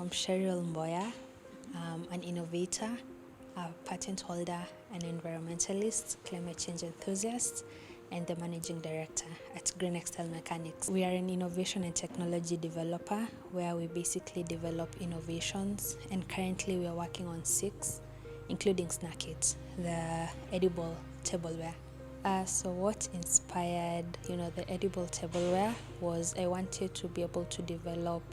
I'm Cheryl Mboya. I'm an innovator, a patent holder, an environmentalist, climate change enthusiast, and the managing director at Green Excel Mechanics. We are an innovation and technology developer where we basically develop innovations, and currently we are working on 6, including Snack It, the edible tableware. So what inspired, the edible tableware was I wanted to be able to develop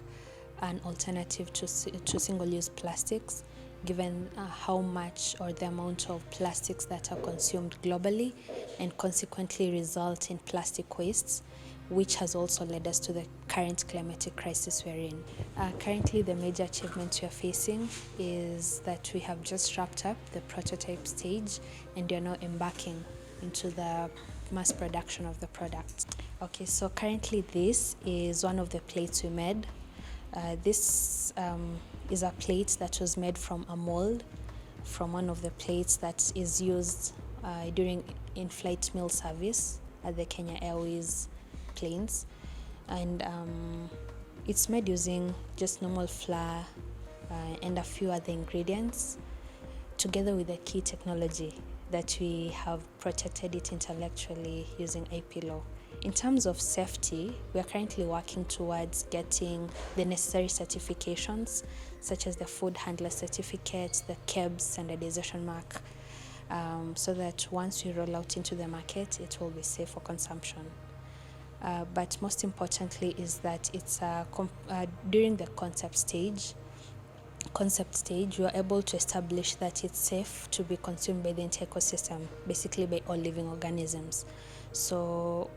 an alternative to single-use plastics, given how much or the amount of plastics that are consumed globally and consequently result in plastic wastes, which has also led us to the current climatic crisis we're in. Currently, the major achievements we are facing is that we have just wrapped up the prototype stage and we are now embarking into the mass production of the product. Okay, so currently this is one of the plates we made. This is a plate that was made from a mold from one of the plates that is used during in-flight meal service at the Kenya Airways planes. And it's made using just normal flour and a few other ingredients, together with the key technology that we have protected it intellectually using IP law. In terms of safety, we are currently working towards getting the necessary certifications, such as the Food Handler Certificate, the KEBS standardization mark, so that once we roll out into the market, it will be safe for consumption. But most importantly is that it's during the concept stage, we are able to establish that it's safe to be consumed by the entire ecosystem, basically by all living organisms. So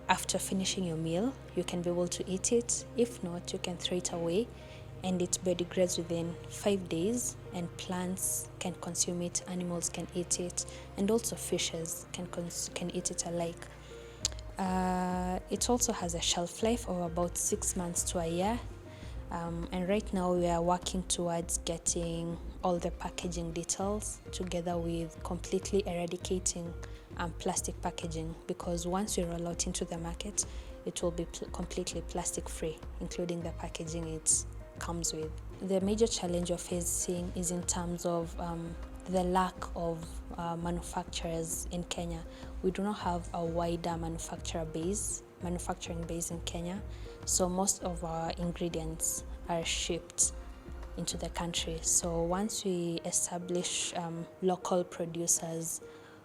after finishing your meal, you can be able to eat it. If not, you can throw it away, and it biodegrades within 5 days, and plants can consume it, animals can eat it, and also fishes can eat it alike. It also has a shelf life of about 6 months to a year. And right now we are working towards getting all the packaging details together with completely eradicating plastic packaging, because once we roll out into the market, it will be completely plastic free, including the packaging it comes with. The major challenge we're facing is in terms of the lack of manufacturers in Kenya. We do not have a wider manufacturing base in Kenya, so most of our ingredients are shipped into the country. So once we establish local producers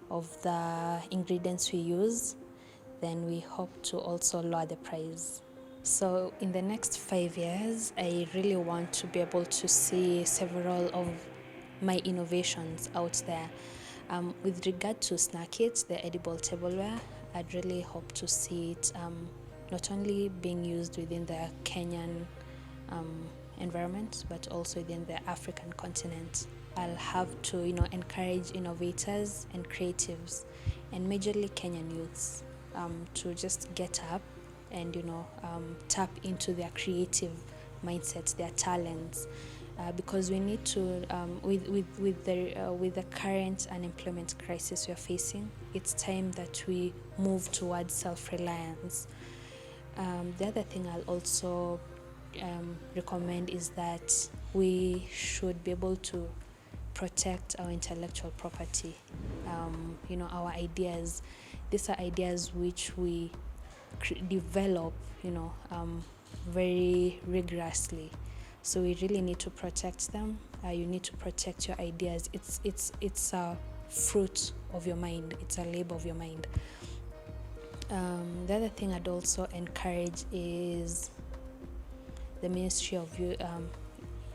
of the ingredients we use, then we hope to also lower the price. So in the next 5 years, I really want to be able to see several of my innovations out there. With regard to Snack It, the edible tableware, I'd really hope to see it not only being used within the Kenyan environment, but also within the African continent. I'll have to, encourage innovators and creatives, and majorly Kenyan youths, to just get up and, tap into their creative mindsets, their talents. Because we need to, with the current unemployment crisis we are facing, it's time that we move towards self-reliance. The other thing I'll also recommend is that we should be able to protect our intellectual property. Our ideas. These are ideas which we develop, very rigorously. So we really need to protect them. You need to protect your ideas. It's a fruit of your mind. It's a labor of your mind. The other thing I'd also encourage is the Ministry of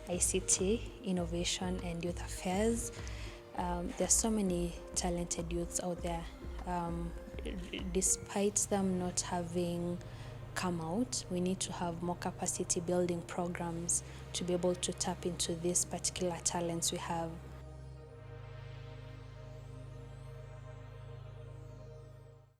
ICT, Innovation and Youth Affairs. There's so many talented youths out there. Despite them not having come out, we need to have more capacity building programs to be able to tap into these particular talents we have.